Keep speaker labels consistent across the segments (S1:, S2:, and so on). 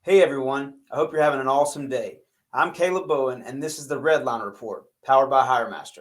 S1: Hey everyone, I hope you're having an awesome day. I'm Caleb Bowen, and this is the Redline Report, powered by HireMaster.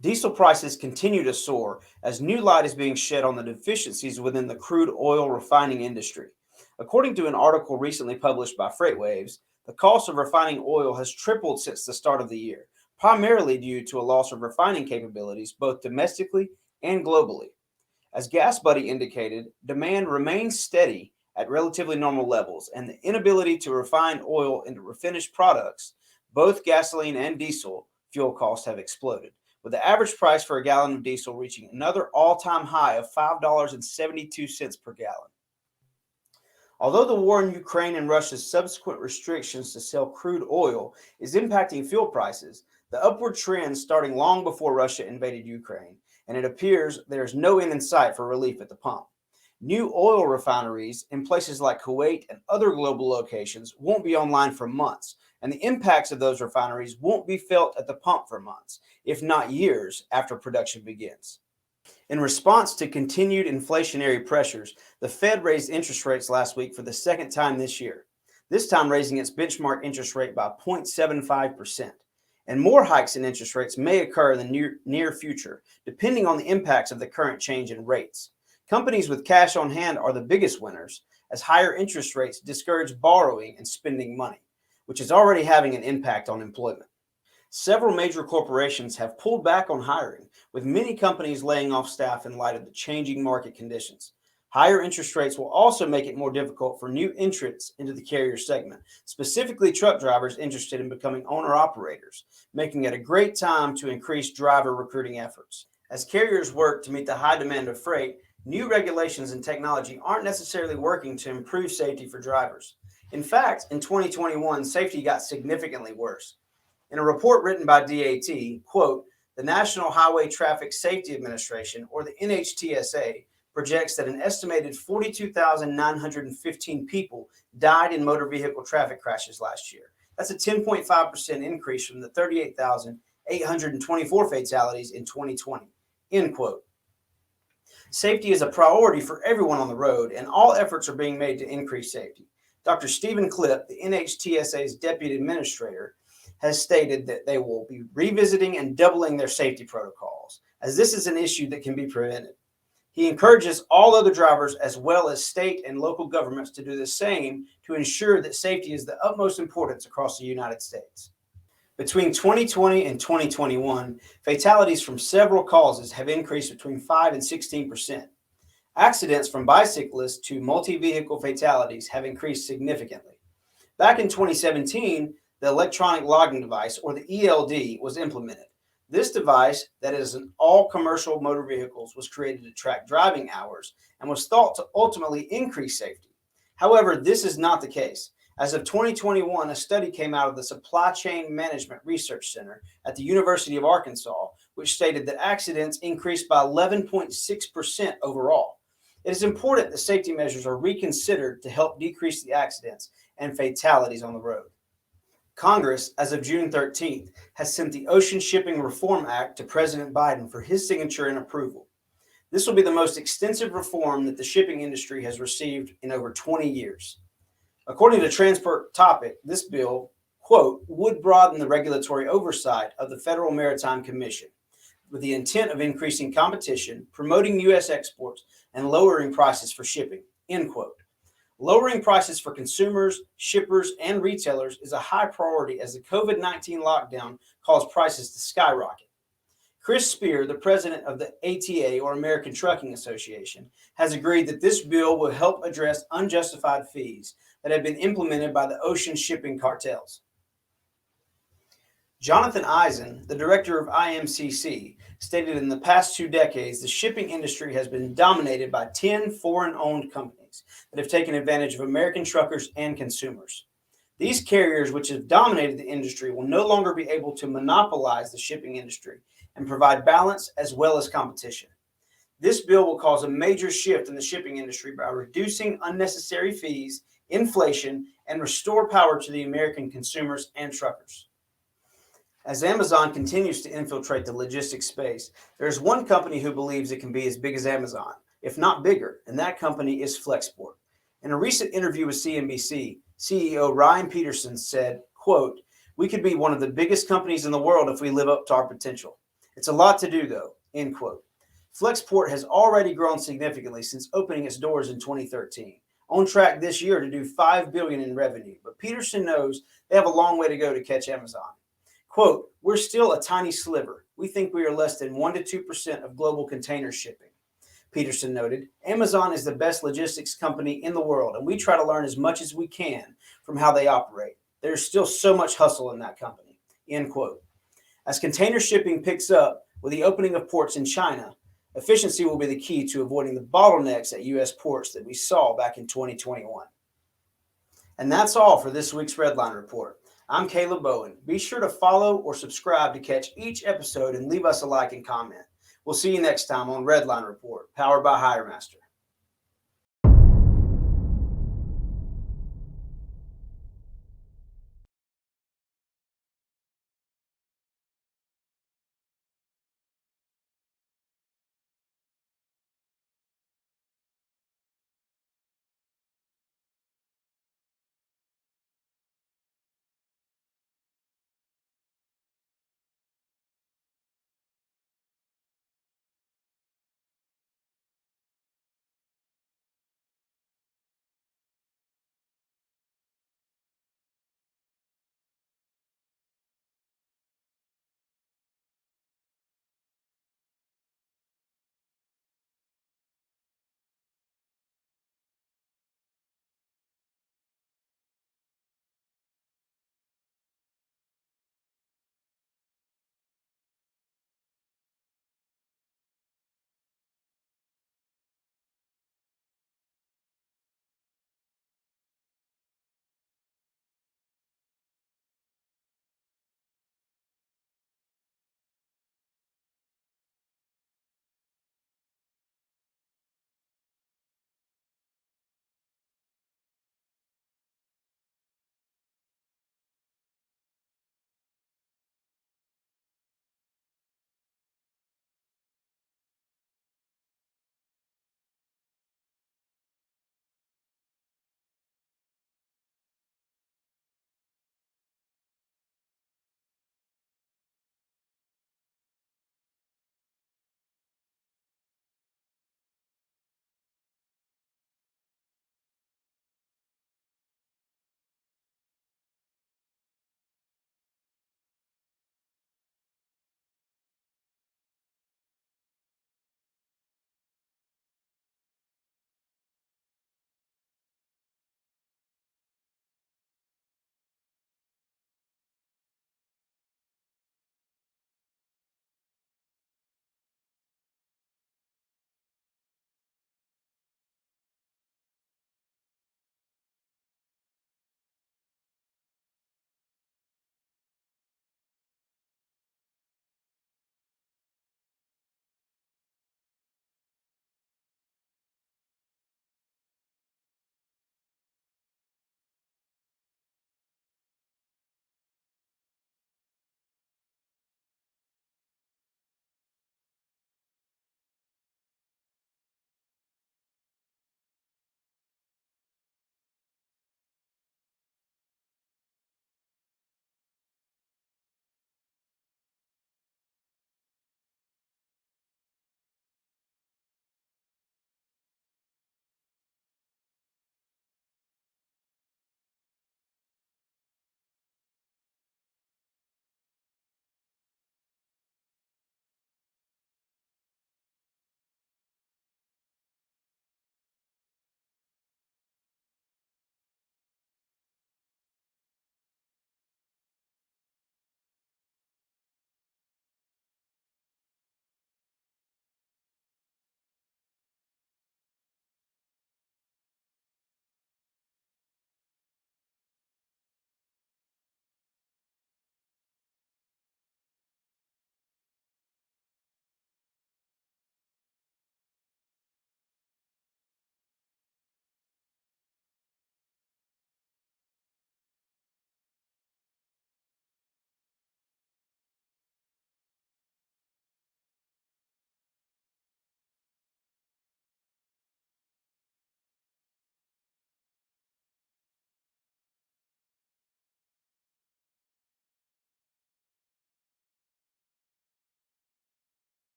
S1: Diesel prices continue to soar as new light is being shed on the deficiencies within the crude oil refining industry. According to an article recently published by FreightWaves, the cost of refining oil has tripled since the start of the year, primarily due to a loss of refining capabilities both domestically and globally. As GasBuddy indicated, demand remains steady at relatively normal levels, and the inability to refine oil into refinished products, both gasoline and diesel fuel costs have exploded, with the average price for a gallon of diesel reaching another all-time high of $5.72 per gallon. Although the war in Ukraine and Russia's subsequent restrictions to sell crude oil is impacting fuel prices, the upward trend starting long before Russia invaded Ukraine, and it appears there is no end in sight for relief at the pump. New oil refineries in places like Kuwait and other global locations won't be online for months, and the impacts of those refineries won't be felt at the pump for months, if not years, after production begins. In response to continued inflationary pressures, the Fed raised interest rates last week for the second time this year, this time raising its benchmark interest rate by 0.75%. And more hikes in interest rates may occur in the near future, depending on the impacts of the current change in rates. Companies with cash on hand are the biggest winners, as higher interest rates discourage borrowing and spending money, which is already having an impact on employment. Several major corporations have pulled back on hiring, with many companies laying off staff in light of the changing market conditions. Higher interest rates will also make it more difficult for new entrants into the carrier segment, specifically truck drivers interested in becoming owner-operators, making it a great time to increase driver recruiting efforts. As carriers work to meet the high demand of freight, new regulations and technology aren't necessarily working to improve safety for drivers. In fact, in 2021, safety got significantly worse. In a report written by DAT, quote, the National Highway Traffic Safety Administration, or the NHTSA, projects that an estimated 42,915 people died in motor vehicle traffic crashes last year. That's a 10.5% increase from the 38,824 fatalities in 2020, end quote. Safety is a priority for everyone on the road, and all efforts are being made to increase safety. Dr. Stephen Clipp, the NHTSA's deputy administrator, has stated that they will be revisiting and doubling their safety protocols, as this is an issue that can be prevented. He encourages all other drivers as well as state and local governments to do the same to ensure that safety is the utmost importance across the United States. Between 2020 and 2021, fatalities from several causes have increased between 5 and 16%. Accidents from bicyclists to multi-vehicle fatalities have increased significantly. Back in 2017, the electronic logging device, or the ELD, was implemented. This device, that is in all commercial motor vehicles, was created to track driving hours and was thought to ultimately increase safety. However, this is not the case. As of 2021, a study came out of the Supply Chain Management Research Center at the University of Arkansas, which stated that accidents increased by 11.6% overall. It is important that safety measures are reconsidered to help decrease the accidents and fatalities on the road. Congress, as of June 13th, has sent the Ocean Shipping Reform Act to President Biden for his signature and approval. This will be the most extensive reform that the shipping industry has received in over 20 years. According to Transport Topic, this bill, quote, would broaden the regulatory oversight of the Federal Maritime Commission with the intent of increasing competition, promoting U.S. exports, and lowering prices for shipping, end quote. Lowering prices for consumers, shippers, and retailers is a high priority as the COVID-19 lockdown caused prices to skyrocket. Chris Spear, the president of the ATA, or American Trucking Association, has agreed that this bill will help address unjustified fees that have been implemented by the ocean shipping cartels. Jonathan Eisen, the director of IMCC, stated in the past 2 decades the shipping industry has been dominated by 10 foreign-owned companies that have taken advantage of American truckers and consumers. These carriers, which have dominated the industry, will no longer be able to monopolize the shipping industry and provide balance as well as competition. This bill will cause a major shift in the shipping industry by reducing unnecessary fees, inflation, and restore power to the American consumers and truckers. As Amazon continues to infiltrate the logistics space, there's one company who believes it can be as big as Amazon, if not bigger, and that company is Flexport. In a recent interview with CNBC, CEO Ryan Peterson said, quote, "We could be one of the biggest companies in the world if we live up to our potential. It's a lot to do though," end quote. Flexport has already grown significantly since opening its doors in 2013, on track this year to do $5 billion in revenue, but Peterson knows they have a long way to go to catch Amazon. Quote, "We're still a tiny sliver. We think we are less than 1 to 2% of global container shipping." Peterson noted, "Amazon is the best logistics company in the world, and we try to learn as much as we can from how they operate. There's still so much hustle in that company," end quote. As container shipping picks up with the opening of ports in China, efficiency will be the key to avoiding the bottlenecks at U.S. ports that we saw back in 2021. And that's all for this week's Redline Report. I'm Caleb Bowen. Be sure to follow or subscribe to catch each episode and leave us a like and comment. We'll see you next time on Redline Report, powered by HireMaster.